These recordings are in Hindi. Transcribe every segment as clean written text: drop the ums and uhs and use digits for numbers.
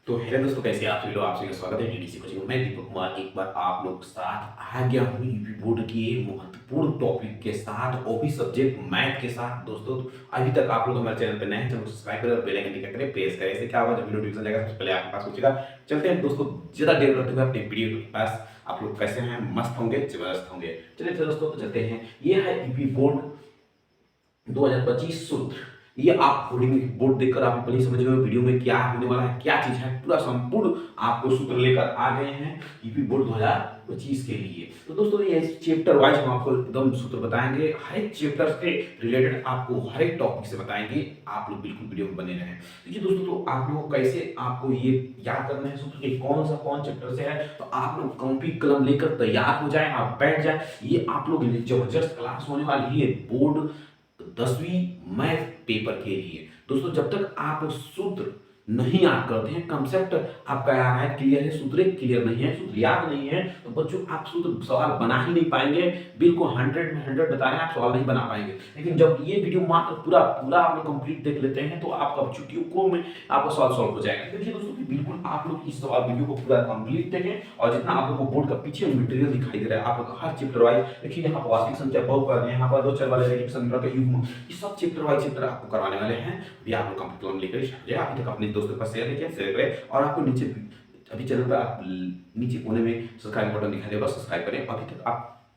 तो हेलो दोस्तों, कैसे आप सभी लोग। आप सभी का स्वागत है डीडीसी कोचिंग में। मैं दीपक कुमार एक बार आप लोग के साथ आ गया हूँ यूपी बोर्ड के महत्वपूर्ण टॉपिक के साथ, वो भी सब्जेक्ट मैथ के साथ। दोस्तों अभी तक आप लोग हमारे चैनल पर नए हैं, चैनल को सब्सक्राइब करें और बेल आइकन टिक करें, प्रेस करें। इससे क्या होगा, जब वीडियो नोटिफिकेशन जाएगा सबसे पहले आपके पास पहुंचेगा। चलते हैं दोस्तों, ज्यादा देर करते हुए अपने वीडियो के पास। आप लोग कैसे हैं? मस्त होंगे, जबरदस्त होंगे। चलिए फिर दोस्तों तो चलते हैं। ये है यूपी बोर्ड 2025 सूत्र। ये आप होर्डिंग बोर्ड देखकर आप पहले समझ गए वीडियो में क्या होने वाला है, क्या चीज है। पूरा संपूर्ण आपको सूत्र लेकर आ गए हैं यूपी बोर्ड 2025 के लिए। तो दोस्तों ये चैप्टर वाइज हम आपको एकदम सूत्र बताएंगे, हर एक चैप्टर से रिलेटेड आपको हर एक टॉपिक से बताएंगे। आप लोग बिल्कुल वीडियो में बने रहें। देखिए दोस्तों, तो आप लोगों को कैसे आपको ये याद करना है सूत्र के कौन चैप्टर से है, तो आप लोग कॉपी कलम लेकर तैयार हो जाए, आप बैठ जाए। ये आप लोग जबरदस्त क्लास होने वाली है बोर्ड 10वीं मैथ पेपर के लिए। दोस्तों जब तक आप सूत्र नहीं याद करते हैं, कंसेप्ट आपका याद है, क्लियर है, सूत्र क्लियर नहीं है, सूत्र याद नहीं है, तो बच्चों आप सूत्र सवाल बना ही नहीं पाएंगे। बिल्कुल 100 में 100 बता रहे हैं, आप सवाल नहीं बना पाएंगे। लेकिन जब ये वीडियो मात्र पूरा पूरा आप लोग कंप्लीट देख लेते हैं, तो आपका छुट्टियों में आपका सवाल सॉल्व हो जाएगा। देखिए दोस्तों कि बिल्कुल आप लोग इस सवाल वीडियो को पूरा कंप्लीट देखें, और जितना आप लोगों को बोर्ड का पीछे मटेरियल दिखाई दे रहा है, आप लोग हर चैप्टर वाइज देखिए। यहाँ पर वास्तविक संख्या, बहुपद, यहाँ पर दो चर वाले रेखिक समीकरण का युग्म, ये सब चैप्टर वाइज चैप्टर आपको करवाने वाले हैं। भी आप लोग कंप्लीट लेकर जाइए, अभी तक अपने दोस्तों के पास शेयर करें। और आपको नीचे अभी चैनल पर आप नीचे कोने में सब्सक्राइब बटन दिखाई देगा, सब्सक्राइब करें। अभी तक आप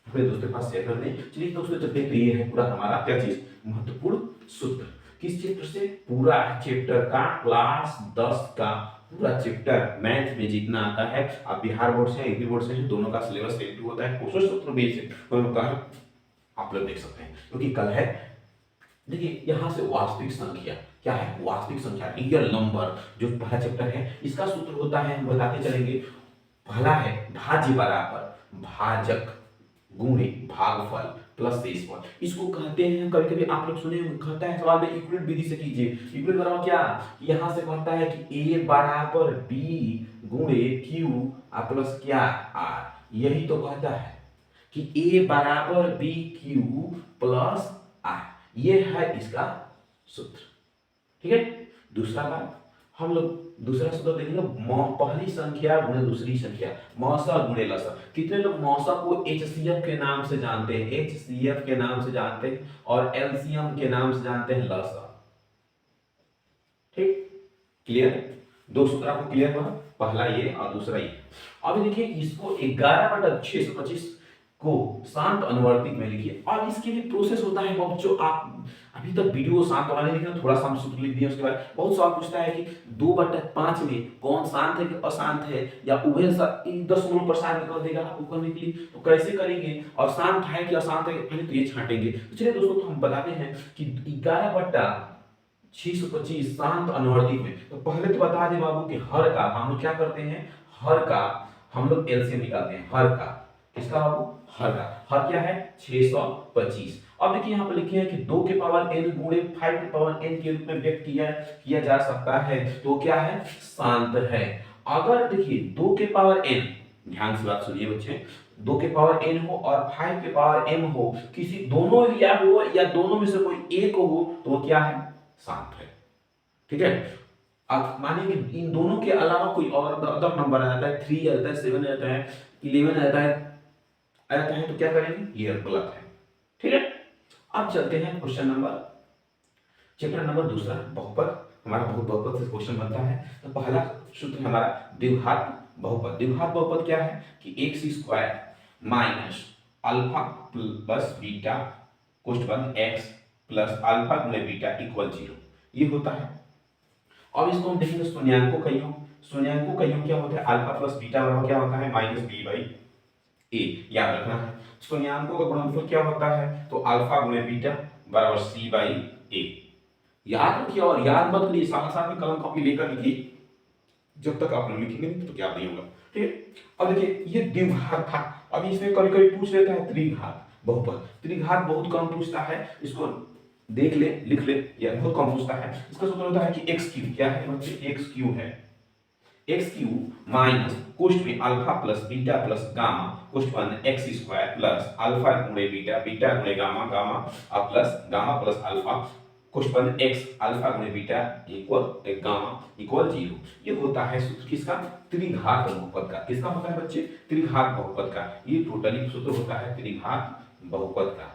अपने दोस्तों के पास शेयर कर दें। चलिए दोस्तों चलते हैं। ये है पूरा हमारा क्या चीज, महत्वपूर्ण सूत्र। किस चैप्टर से? पूरा चैप्टर का, क्लास 10 का पूरा चैप्टर मैथ में जितना आता है। आप बिहार बोर्ड से यूपी बोर्ड से हैं, दोनों का सिलेबस सेम टू होता है। क्वेश्चन सूत्र बेस आप लोग देख सकते हैं, क्योंकि कल है। देखिए यहाँ से वास्तविक संख्या क्या है, वास्तविक संख्या रियल नंबर जो पहला चैप्टर है, इसका सूत्र होता है, हम बताते चलेंगे। पहला है भाज्य बराबर भाजक गुणे भागफल प्लस शेषफल। इसको कहते हैं, कभी कभी आप लोग सुने होंगे, कहता है सवाल में यूक्लिड विधि से कीजिए। यूक्लिड बराबर क्या, यहाँ से कहता है कि ए बराबर बी गुणे क्यू प्लस क्या आर। यही तो कहता है कि ए बराबर बी क्यू प्लस आर। ये है इसका सूत्र, ठीक है। दूसरा बात, हम लोग दूसरा सूत्र देखेंगे, पहली संख्या गुणे दूसरी संख्या, मौसा गुणे लसा। कितने लोग मौसा को एचसीएफ के नाम से जानते हैं, एचसीएफ के नाम से जानते हैं, और एलसीएम के नाम से जानते हैं, लसा। ठीक, क्लियर? दो सूत्र आपको क्लियर हुआ, पहला ये और दूसरा ये। अब देखिए इसको 11/625 को शांत अनुवर्तित में लिखिए। और इसके लिए प्रोसेस होता है बहुत, जो आप अभी तक वीडियो शांत वाला नहीं लिखा, थोड़ा सा हम सूत्र लिख दिए। उसके बाद बहुत सवाल पूछता है कि 2/5 में कौन शांत है कि अशांत है, या उभय 10 पर शांत कर देगा आपको करने के लिए, तो कैसे करेंगे, और शांत है कि अशांत है, पहले तो ये छांटेंगे। तो चलिए दोस्तों, तो हम बताते हैं कि 11/625 शांत अनुवर्तित में। तो पहले तो बता दें बाबू कि हर का हम लोग क्या करते हैं, हर का हम लोग एलसीएम निकालते हैं। हर का किसका बाबू, हर का। हर क्या है, 625। अब देखिए यहाँ पर लिखे हैं कि 2 के पावर n गुणे 5 के पावर n के रूप में व्यक्त किया जा सकता है, तो क्या है, शांत है। अगर देखिए 2 के पावर n, ध्यान से बात सुनिए बच्चे, 2 के पावर n हो और 5 के पावर m हो, किसी दोनों या हो या दोनों में से कोई एक हो, तो वो क्या है, शांत है। ठीक है। अब मानिए कि इन दोनों के अलावा कोई और अदर नंबर आ जाता है, 3 आ जाता है, 7 आ जाता है, 11 आ जाता है, तो क्या करेंगे, ये गलत है। ठीक है। अब चलते हैं क्वेश्चन नंबर, चैप्टर नंबर दूसरा, बहुपद। हमारा बहुपद से क्वेश्चन बनता है। तो पहला सूत्र हमारा द्विघात बहुपद। द्विघात बहुपद क्या है कि x² minus alpha plus beta कोष्ठबंध x प्लस अल्फा गुणे बीटा इक्वल 0, ये होता है। अब इसको हम देखेंगे शून्याङ्कों का योग। शून्याङ्कों का योग क्या होता है, अल्फा प्लस बीटा बराबर क्या होता है, माइनस बी बाई ए। याद रखना है। शून्याङ्कों का गुणनफल क्या होता है, तो अल्फा गुणे बीटा बराबर सी बाई ए। याद रखिए, और याद मत करिए, साथ साथ में कलम कॉपी लेकर लिखिए। जब तक आप लोग लिखेंगे नहीं तो याद नहीं होगा। ठीक है। अब देखिए ये द्विघात था। अब इसमें कभी कभी पूछ लेता है त्रिघात बहुपद। त्रिघात बहुत कम पूछता है, इसको देख ले, लिख ले, या बहुत कम पूछता है। इसका सूत्र होता है कि एक्स क्यू, क्या है बच्चे, एक्स क्यू है, एक्स क्यू माइनस कोष्ठ में alpha plus beta plus gamma कोष्ठबंध एक्स स्क्वायर प्लस अल्फा गुणे बीटा बीटा गुणे gamma gamma plus gamma plus alpha question X alpha गुणे बीटा इक्वल गामा इक्वल 0। ये होता है सूत्र किसका, त्रिघात बहुपद का। किसका होता है बच्चे, त्रिघात बहुपद का। ये टोटली सूत्र होता है त्रिघात बहुपद का।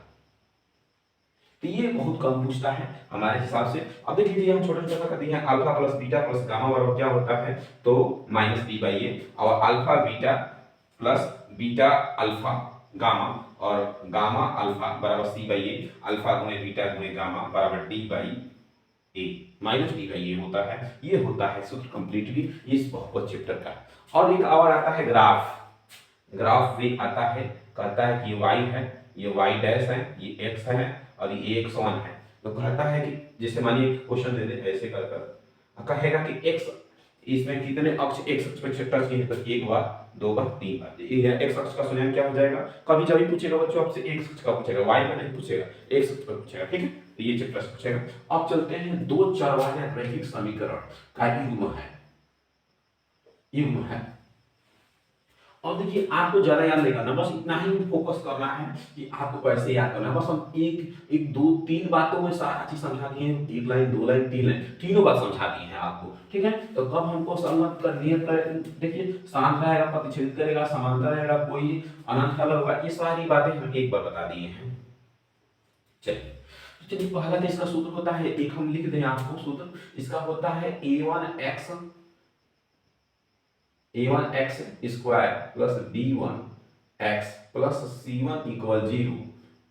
तो ये बहुत कम पूछता है हमारे हिसाब से। अब देख लीजिए हम छोटा छोटा कर दिए हैं, alpha plus beta plus gamma बराबर क्या होता है, तो माइनस बी बाई ए, और alpha beta plus beta alpha gamma और गामा अल्फा बराबर सी बाई ए, अल्फा गुणे बीटा गुणे गामा बराबर D by A minus D by A होता है। ये होता है सूत्र कंप्लीटली इस बहुपद चैप्टर का। और एक और आता है ग्राफ। ग्राफ भी आता है, कहता है कि ये y है, ये y डैश है, ये x है और ये x1 है। तो कहता है कि जैसे मानिए क्वेश्चन दे दे ऐसे कर कर कहेगा कि x इसमें कितने अक्ष x अक्ष पे टच किए हैं, तो एक बार, दो बार, तीन बार। ये x अक्ष का सुनाम क्या हो जाएगा, कभी जब भी पूछेगा बच्चों आपसे x अक्ष का पूछेगा, y का नहीं पूछेगा, x अक्ष का पूछेगा। ठीक है, तो ये चैप्टर से पूछेगा। अब चलते हैं दो चरवाहे रैखिक समीकरण का युग्म है। और देखिए आपको ज्यादा याद नहीं करना, बस इतना ही फोकस करना है कि आपको कैसे याद करना है। बस हम एक एक दो तीन बातों में सारा चीज समझा दिए हैं, एक लाइन दो लाइन तीन लाइन तीनों बात समझा दी है आपको। ठीक है, तो कब हमको संगत का नियत कर, देखिए शांत रहेगा, प्रतिच्छेद करेगा, समांतर रहेगा, कोई अनंत हल होगा, ये सारी बातें हम एक बार बता दिए हैं। चलिए पहला तो इसका सूत्र होता है, एक हम लिख दें आपको सूत्र, इसका होता है a1x square plus b1x plus c1 equal 0,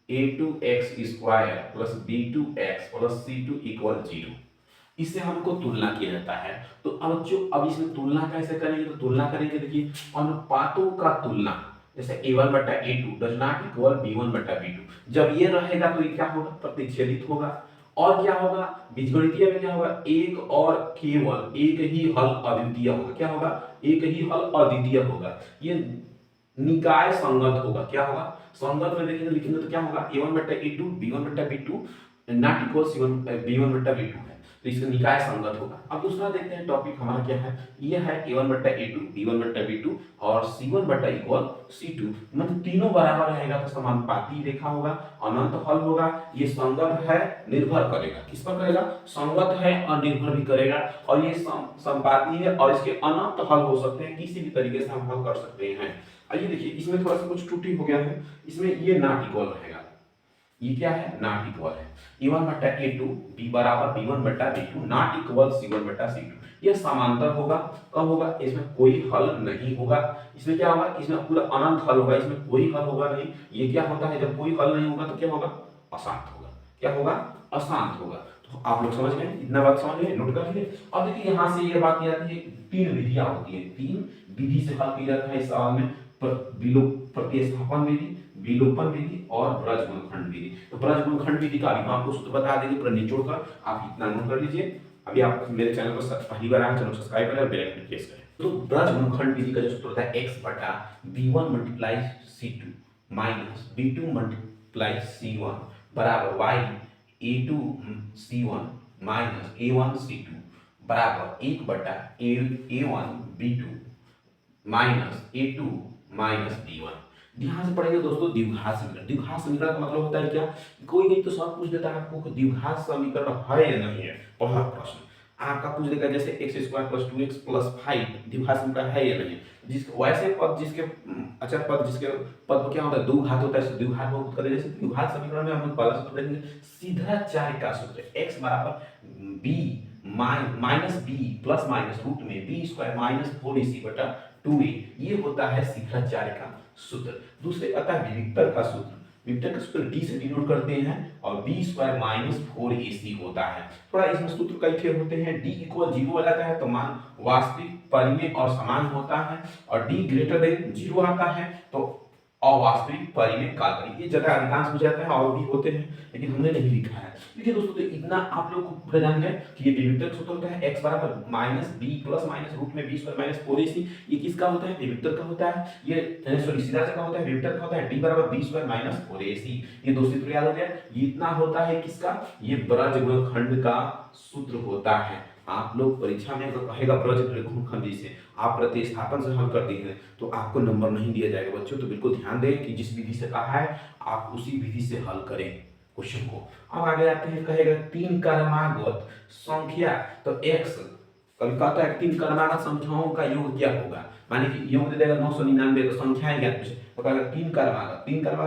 a2x square plus b2x plus c2 equal 0। इससे हमको तुलना किया जाता है। तो अब इसमें तुलना कैसे करेंगे, तो तुलना करेंगे, देखिए अनुपातों का तुलना, जैसे a1 बटा a2 does not equal b1 बटा b2। जब ये रहेगा तो ये क्या होगा, प्रतिच्छेदित होगा। और क्या होगा, बीजगणितीय में क्या होगा, एक और केवल एक ही हल अद्वितीय होगा। क्या होगा, एक ही हल अद्वितीय होगा। ये निकाय संगत होगा। क्या होगा, संगत में देखेंगे लिखेंगे तो क्या होगा, a1 बटा a2 b1 बटा b2 नॉट इक्वल b1 बटा b2 है, तो इसका निकाय संगत होगा। अब दूसरा देखते हैं टॉपिक हमारा क्या है, ये है a1 बटा a2 b1 बटा b2 और c1 बटा इक्वल c2। मतलब तीनों बराबर रहेगा तो समानुपाती रेखा होगा, अनंत हल होगा। ये संगत है, निर्भर करेगा, किस पर करेगा, संगत है और निर्भर भी करेगा। और ये समपाती है और इसके अनंत हल हो सकते हैं, किसी भी तरीके से हम हल कर सकते हैं। आइए देखिए, इसमें थोड़ा सा कुछ त्रुटि हो गया है, इसमें ये नॉट इक्वल रहेगा। ये क्या है, नॉट इक्वल है। a1 बटा a2 b बराबर b1 बटा b2 नॉट इक्वल c1 बटा c2। ये समांतर होगा। कब होगा, इसमें कोई हल नहीं होगा। इसमें क्या होगा, इसमें पूरा अनंत हल होगा, इसमें कोई हल होगा नहीं। ये क्या होता है, जब कोई हल नहीं होगा तो क्या होगा, अशांत होगा। क्या होगा, अशांत होगा। तो आप लोग समझ गए, इतना बात समझ गए, नोट कर लीजिए। अब देखिए यहाँ से ये बात याद है, तीन विधियां होती है, तीन विधि से हल किया जाता है इस सवाल में, प्रतिस्थापन विधि, विलोपन विधि और ब्रज गुणनखंड विधि। तो ब्रज गुणनखंड विधि का भी हम आपको सूत्र बता देंगे, पूरा निचोड़ कर आप इतना नोट कर लीजिए। अभी आप मेरे चैनल पर पहली बार आए, चैनल सब्सक्राइब करें और बेल आइकन प्रेस करें। तो ब्रज गुणनखंड विधि का जो सूत्र होता है x बटा b1 multiply c2 minus b2 multiply c1 बराबर y a2 c1 minus a1 c2 बराबर 1 बटा a1 b2 minus a2 minus b1। ध्यान से पढ़ेंगे दोस्तों, द्विघात समीकरण। द्विघात समीकरण का मतलब होता है क्या, कोई नहीं तो सब पूछ देता है आपको कि द्विघात समीकरण है या नहीं है। पहला प्रश्न आपका पूछ देगा, जैसे x square plus 2x plus 5 द्विघात समीकरण है या नहीं। जिसके वैसे पद जिसके अचर पद जिसके पद में क्या होता है, दो घात होता है, द्विघात में कर जैसे द्विघात समीकरण में हम लोग पहला सूत्र देखेंगे, सीधा चार का सूत्र, x बराबर b minus b plus minus root में b स्क्वायर माइनस 4ac बटा 2a, ये होता है सीधा चार का सूत्र। दूसरे आता है विविक्तर का सूत्र। विविक्तर का सूत्र d से डिनोट करते हैं और b स्क्वायर माइनस 4ac होता है। थोड़ा इसमें सूत्र कई थे होते हैं, d इक्वल 0 आ जाता है तो मान वास्तविक परिमेय और समान होता है, और d ग्रेटर देन 0 आता है तो अवास्तविक परिमेय काल्पनिक। ये जगह अधिकांश हो जाता है और भी होते हैं, लेकिन हमने नहीं लिखा है। देखिए दोस्तों, तो इतना आप लोग को पूरा जान गए कि ये विविक्तर सूत्र होता है x बराबर minus b plus minus root में b स्क्वायर माइनस 4ac। ये किसका होता है, विविक्तर का होता है। ये सॉरी सीधा का होता है, विविक्तर का होता है d बराबर b स्क्वायर माइनस 4ac। ये दो सूत्र याद हो गया। ये इतना होता है किसका, ये ब्रज गुणनखंड का सूत्र होता है। आप लोग परीक्षा में अगर कहेगा ब्रज गुणनखंड से आप प्रतिस्थापन से हल कर दी है तो आपको नंबर नहीं दिया जाएगा बच्चों। तो बिल्कुल ध्यान दें कि जिस विधि से कहा है आप उसी विधि से हल करें। क्वेश्चन को। अब आगे आते हैं, कहेगा तीन क्रमागत संख्या, तो x कभी कहता है तीन क्रमागत संख्याओं का योग क्या होगा, माने कि योग दे देगा 999, तो संख्याएं क्या पूछे, तो कहेगा तीन क्रमागत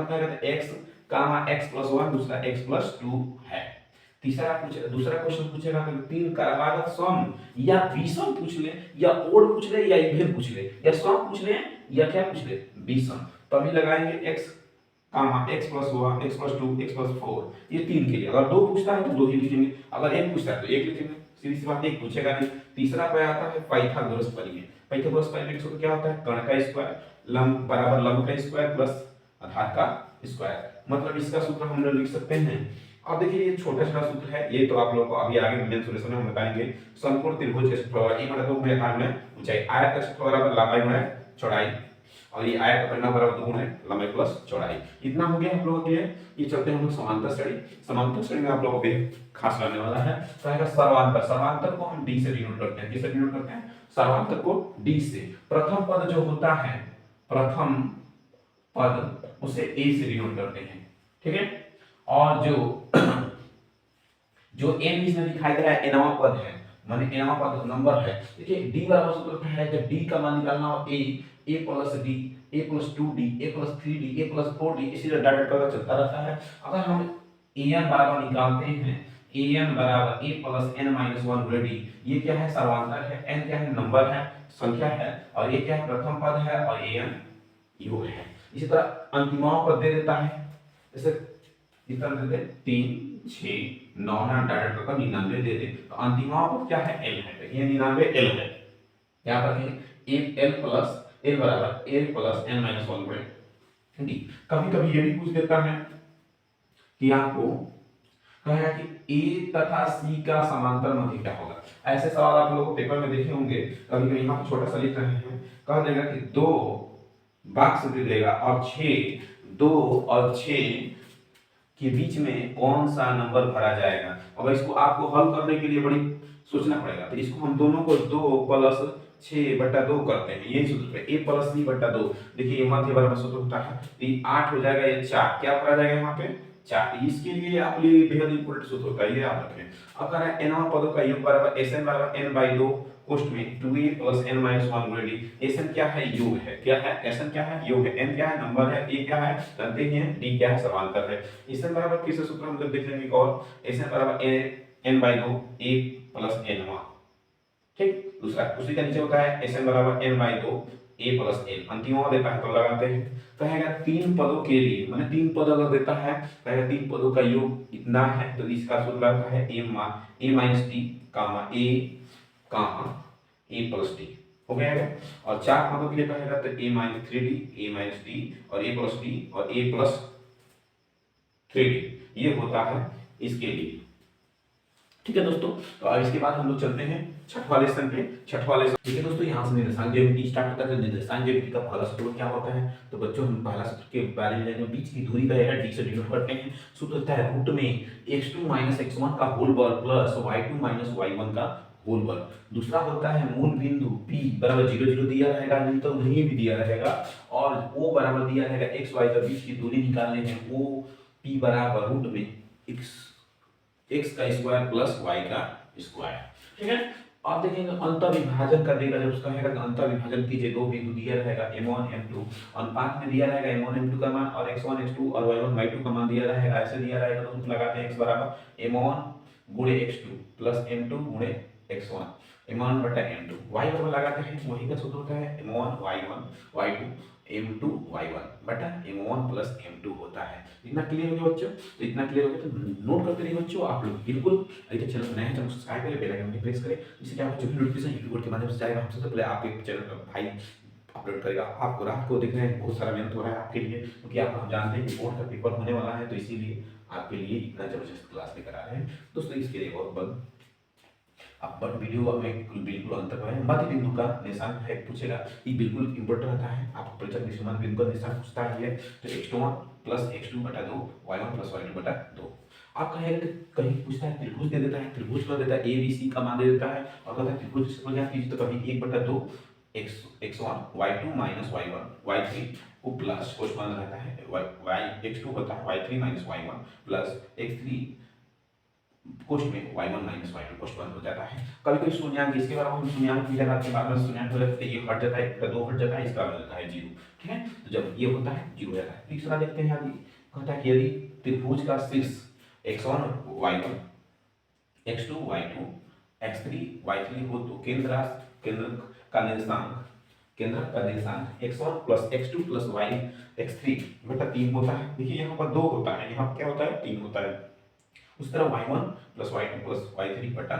कहेगा तो x कामा x प्लस 1, दूसरा x प्लस 2 है। दूसरा क्वेश्चन पूछेगा कि तीन क्रमागत सम या विषम पूछ ले, या ओड पूछ ले, या इवन पूछ ले, या सम पूछ ले, या क्या पूछ ले, विषम। तो अभी लगाएंगे x कामा x plus 1, x plus 2, x plus 4, ये तीन के लिए। अगर दो पूछता है तो दो ही लिखेंगे, अगर एक पूछता है तो एक लिखेंगे, सीधी सी बात, एक पूछेगा नहीं। तीसरा पे आता है पाइथागोरस प्रमेय। पाइथागोरस प्रमेय का क्या होता है, कर्ण का स्क्वायर लंब बराबर लंब का स्क्वायर प्लस आधार का स्क्वायर, मतलब इसका सूत्र हम लोग लिख सकते हैं। अब देखिए ये छोटा छोटा सूत्र है, ये तो आप लोगों को अभी आगे मेन सॉल्यूशन में हम बताएंगे। समकोण त्रिभुज के क्षेत्रफल a बराबर 2 गुणे आधार में ऊंचाई, आयत का क्षेत्रफल बराबर लंबाई गुणे चौड़ाई, और ये आयत का परिमाण बराबर 2 गुणे लंबाई प्लस चौड़ाई। इतना हो गया आप लोगों के लिए। ये चलते हैं हम लोग समांतर श्रेणी। समांतर श्रेणी में आप लोगों को भी खास करने वाला है, कहेगा सर्वांतर। सर्वांतर को हम d से डिनोट करते हैं, किससे डिनोट करते हैं, सर्वांतर को d से। प्रथम पद जो होता है, प्रथम पद उसे a से डिनोट करते हैं, ठीक है। और जो n इसमें दिखाई दे रहा है nवां पद है, माने nवां पद नंबर है। देखिए d बराबर सूत्र है, जब d का मान निकालना हो a plus d, a plus 2d, a plus 3d, a plus 4d, इसी तरह डाटा करता चलता रहता है। अगर हम an बराबर निकालते हैं, an बराबर a plus n minus 1 d, ये क्या है, सर्वांतर है, n क्या है, नंबर है, संख्या है, और ये क्या है, प्रथम पद है, और an योग है। इसी तरह अंतिमों पद दे देता है, जैसे इस तरह दे दे 3 6 9 है, डायरेक्ट का 99 दे दे, तो अंतिमों पद क्या है, l है, तो ये 99 l है। यहाँ पर देखिए l प्लस l बराबर a plus n minus 1 d। कभी कभी ये भी पूछ देता है कि आपको कहेगा कि a तथा c का समांतर मध्य क्या होगा। ऐसे सवाल आप लोगों को पेपर में देखे होंगे, कभी कभी यहाँ पर छोटा सा लिख रहे हैं, कह देगा कि 2 बॉक्स दे देगा और 6, 2 और 6 के बीच में कौन सा नंबर भरा जाएगा। अब इसको आपको हल करने के लिए बड़ी सोचना पड़ेगा, तो इसको हम दोनों को 2 प्लस 6/2 करते हैं, ये सूत्र है, a प्लस b/2। देखिए ये मध्य बराबर सूत्र होता है, तो ये 8 हो जाएगा, ये 4 क्या भरा जाएगा यहाँ पे 4। इसके लिए आप लिए बेहद इंपॉर्टेंट सूत्र होता है, ये याद रखें। अब कह रहा है nवां पदों का योग बराबर sn बराबर n/2 कोष्ठ में 2a प्लस n माइनस 1 गुणे d। sn क्या है, योग है, क्या है, sn क्या है, योग है, n क्या है, नंबर है, a क्या है, जानते ही हैं, d क्या है, समांतर है। sn बराबर किस सूत्र हम लोग देख लेंगे, और sn बराबर n/2 a प्लस n, ठीक। दूसरा उसी का नीचे होता है sn बराबर n/2 a प्लस n, अंतिम देता है तो लगाते हैं। कहेगा तीन पदों के लिए, माने तीन पद अगर देता है, कहेगा तीन पदों का योग इतना है, तो इसका सूत्र आता है a minus d comma a plus d हो गया। और चार पदों के लिए कहेगा तो a minus 3d, a minus d और a प्लस d और a प्लस 3d, ये होता है इसके लिए, ठीक है दोस्तों। तो अब इसके बाद हम लोग चलते हैं छठवां लेसन पे। छठवां लेसन, ठीक है दोस्तों, यहाँ से निर्देशांक ज्यामिति स्टार्ट होता है। निर्देशांक ज्यामिति का पहला सूत्र क्या होता है, तो बच्चों हम पहला सूत्र के बारे में जानेंगे। बीच की दूरी का है d से डिनोट करते हैं। सूत्र होता है रूट में x2 माइनस x1 का होल वर्ग प्लस y2 माइनस y1 का होल वर्ग। दूसरा होता है मूल बिंदु p बराबर 0 0 दिया रहेगा, नहीं तो नहीं भी दिया रहेगा, और o बराबर दिया रहेगा x y का बीच की दूरी निकालने हैं, o p बराबर रूट में x का स्क्वायर प्लस y का स्क्वायर, ठीक है। आप देखेंगे अंतर विभाजन कर देगा, जब उसका है अंतर विभाजन कीजिए, दो बिंदु दिया रहेगा m1 m2, अनुपात में दिया रहेगा m1 m2 का मान और x1 x2 और y1 y2 का मान दिया रहेगा। ऐसे दिया रहेगा तो लगाते हैं x बराबर m1 गुणे x2 प्लस m2 गुणे x1, m1 बटा m2। y बराबर लगाते हैं, वही का सूत्र होता है m1 y1 y2 m2 y1 बटा m1 प्लस m2 होता है। इतना क्लियर हो गया बच्चों, तो इतना क्लियर हो गया तो नोट करते रहिए बच्चों आप लोग बिल्कुल। अगर चैनल नया है चैनल सब्सक्राइब करें, बेल आइकन पे प्रेस करें, जिससे क्या होगा जो भी नोटिफिकेशन यूट्यूब के माध्यम से जाएगा हमसे पहले आपके चैनल पर भाई अपलोड करेगा। आपको रात को देखना है, बहुत सारा मेहनत हो रहा है आपके लिए, क्योंकि आप हम जानते हैं कि बोर्ड का पेपर होने वाला है, तो इसीलिए आपके लिए इतना जबरदस्त क्लास लेकर आ रहे हैं दोस्तों। इसके लिए बहुत बहुत अब बट वीडियो में बिल्कुल अंतर है। मध्य बिंदु का निशान है पूछेगा, ये बिल्कुल इंपॉर्टेंट रहता है, आपको परीक्षा में मध्य बिंदु का निशान पूछता है। तो x1 प्लस x2 बटा 2 y1 प्लस y2 बटा 2। आप कहेगा कि कहीं पूछता है त्रिभुज दे देता है, त्रिभुज का देता है a b c का मान दे देता है, और कहता है त्रिभुज से ज्ञात कीजिए, तो कभी 1/2 x1 y2 minus y1 y3 को प्लस कोष्मांध रहता है y x2 होता है y3 minus y1 plus x3 कोष्ठ में y1 माइनस y2 कोष्मांध हो जाता है। कभी कभी शून्यांक, इसके बारे में हम शून्यांक भी लगाते हैं, बाद में शून्यांक हो जाता है, ये हट जाता है, इसका 2 हट जाता है, इसका हो जाता है 0। ठीक है, तो जब ये होता है 0 हो जाता है। तीसरा देखते हैं, यदि कहता है कि यदि त्रिभुज का शीर्ष x1 y1 x2 y2 x3 y3 हो तो केंद्र का निर्देशांक x1 plus x2 plus y x3 बटा 3 होता है। देखिए यहाँ पर 2 होता है, यहाँ क्या होता है 3 होता है। उस तरह y1 plus y2 plus y3 बटा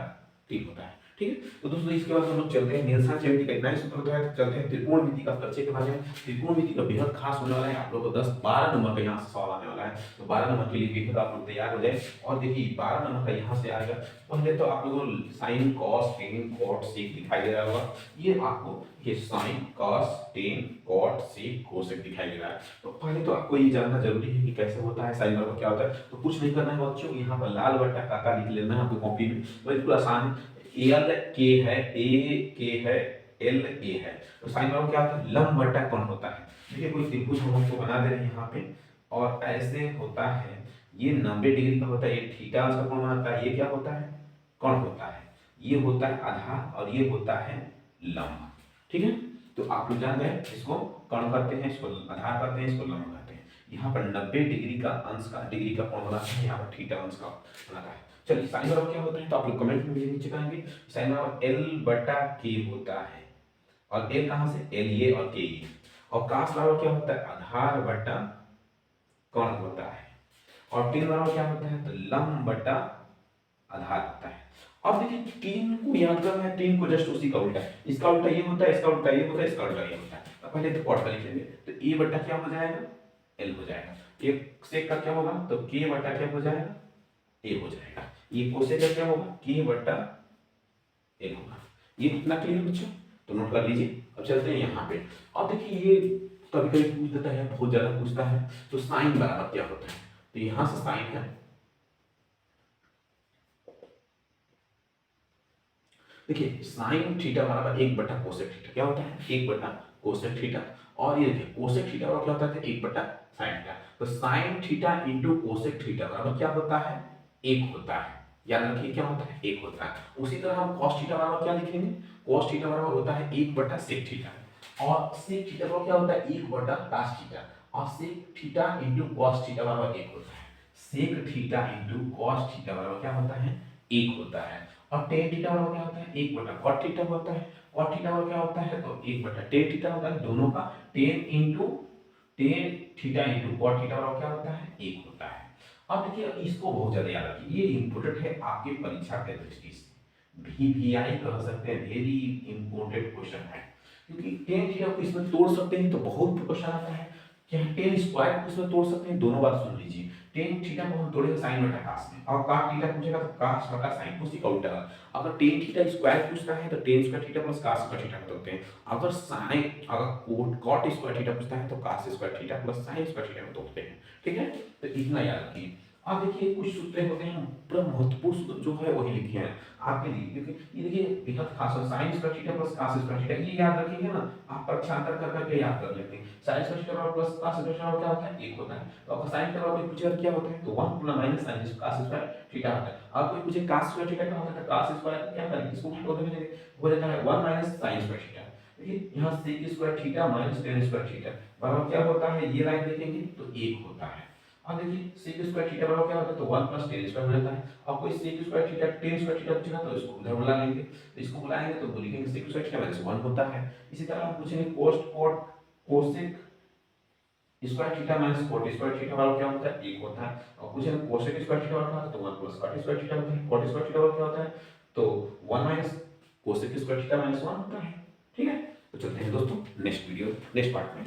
3 होता है। ठीक है, तो दोस्तों इसके बाद हम लोग चलते हैं निरसान ज्यामिति का इतना ही सूत्र होता है। चलते हैं त्रिकोणमिति का परिचय के बारे में। त्रिकोणमिति का बेहद खास होने वाला है, आप लोगों को 10-12 नंबर का यहाँ से सवाल आने वाला है, तो 12 नंबर के लिए बेहद आप लोग तैयार हो जाए। और देखिए 12 नंबर का यहाँ से आएगा, पहले तो आप लोगों को sine cos tan cot sec दिखाई दे रहा होगा, ये आपको ये sine cos tan cot sec cosec दिखाई दे रहा है। तो पहले तो आपको ये जानना जरूरी है कि कैसे होता है, साइन बराबर क्या होता है। तो कुछ नहीं करना है बच्चों, यहाँ पर लाल बट्टा काका लिख लेना है आपको कॉपी में, बिल्कुल आसान है। एल के है, ए के है, एल ए है, तो साइन बराबर क्या होता है लंब बटा कोण होता है। देखिए कोई त्रिभुज हम आपको बना दे रहे हैं यहाँ पे, और ऐसे होता है, ये 90 डिग्री का होता है, ये थीटा उसका कोण बनाता है, ये क्या होता है कोण होता है, ये होता है आधार और ये होता है लंब। ठीक है, तो आप लोग जान गए, इसको कोण करते हैं, इसको आधार करते हैं, इसको लंब करते हैं। यहाँ पर 90 डिग्री का अंश का डिग्री का कोण बनाता है, यहाँ पर थीटा अंश का बनाता है। चलिए साइन बराबर क्या होता है तो आप लोग कमेंट में मुझे नीचे कहेंगे। साइन बराबर एल बटा के होता है, और एल कहाँ से, एल ये और के ये। और cos बराबर क्या होता है आधार बटा कोण होता है, और टेन बराबर क्या होता है तो लंब बटा आधार होता है। अब देखिए 3 को याद करना है, 3 को जस्ट उसी का उल्टा है, इसका उल्टा ये होता है, इसका उल्टा ये होता है, इसका उल्टा ये होता है। तो पहले तो कॉट का लिख लेंगे, तो ए बटा क्या हो जाएगा एल हो जाएगा, एक सेक का क्या होगा तो के बटा क्या हो जाएगा ए हो जाएगा, ये कोसेक का क्या होगा के बटा एल होगा। ये कितना क्लियर बच्चों, तो नोट कर लीजिए। अब चलते हैं यहाँ पे। अब देखिए ये कभी कभी पूछ देता है, बहुत ज्यादा पूछता है, तो साइन बराबर क्या होता है, तो यहां से साइन है, देखिए साइन थीटा बराबर 1 बटा कोसेक थीटा, क्या होता है 1 बटा कोसेक थीटा, और ये देखिए कोसेक थीटा बराबर क्या होता है 1 बटा साइन थीटा। तो sine theta into cosec theta बराबर क्या होता है 1 होता है, याद रखिए क्या होता है 1 होता है। उसी तरह हम cos थीटा बराबर क्या लिखेंगे, cos थीटा बराबर होता है 1 बटा sec थीटा, और sec थीटा बराबर क्या होता है 1 बटा cos थीटा, और sec theta into cos theta बराबर 1 होता है। sec theta into cos theta बराबर क्या होता है 1 होता है। और tan थीटा बराबर क्या होता है 1 बटा cot थीटा होता है, cot थीटा बराबर क्या होता है तो 1 बटा tan थीटा होता है, दोनों का tan into tan theta into cot theta बराबर क्या होता है 1 होता है। अब देखिए इसको बहुत ज्यादा याद रखिए, ये इंपॉर्टेंट है आपके परीक्षा के दृष्टि से, VVI कह सकते हैं, वेरी इंपॉर्टेंट क्वेश्चन है, क्योंकि tan थीटा को इसमें तोड़ सकते हैं तो बहुत क्वेश्चन आता है, क्या tan स्क्वायर को इसमें तोड़ सकते हैं, दोनों बात सुन लीजिए। tan थीटा को हम तोड़ेंगे sin बटा cos में, और cot थीटा पूछेगा तो cos बटा sin, उसी का उल्टा। अगर tan थीटा स्क्वायर पूछता है तो tan square theta plus cos square theta को तोड़ते हैं, अगर cot स्क्वायर थीटा पूछता है तो cos square theta plus sin square theta को तोड़ते हैं। ठीक है, तो इतना याद रखिए। अब देखिए कुछ सूत्र होते हैं, पूरा महत्वपूर्ण सूत्र जो है वही लिखे हैं आपके लिए, क्योंकि ये देखिए बेहद खास है, sin square theta plus cos square theta, ये याद रखिएगा ना, आप परीक्षांतर कर करके याद कर लेते हैं। sin square theta plus cos square theta क्या होता है 1 होता है, तो आपका sin थीटा कोई पूछेगा क्या होता है तो 1 plus minus sin cos square theta होता है। अब कोई पूछे cos स्क्वायर थीटा क्या होता है, cos स्क्वायर क्या करेंगे, इसको उल्टा कर देंगे, हो जाता है 1 माइनस sin स्क्वायर थीटा। देखिए यहाँ sec square theta minus tan square theta बराबर क्या होता है, ये लाइन देखेंगे तो 1 होता है। अब देखिए sec स्क्वायर थीटा बराबर क्या होता है तो 1 प्लस tan स्क्वायर हो जाता है। अब कोई sec square theta tan square theta पूछेगा तो इसको उधर बुला लेंगे, तो इसको बुलाएंगे तो लिखेंगे sec स्क्वायर थीटा माइनस 1 होता है। इसी तरह हम पूछेंगे cosec square theta minus cot square theta बराबर क्या होता है 1 होता है। और पूछेंगे cosec स्क्वायर थीटा बराबर तो 1 प्लस cot स्क्वायर थीटा होता है, cot स्क्वायर थीटा बराबर क्या होता है तो 1 minus cosec square theta minus 1 होता है। ठीक है, तो चलते हैं दोस्तों नेक्स्ट पार्ट में।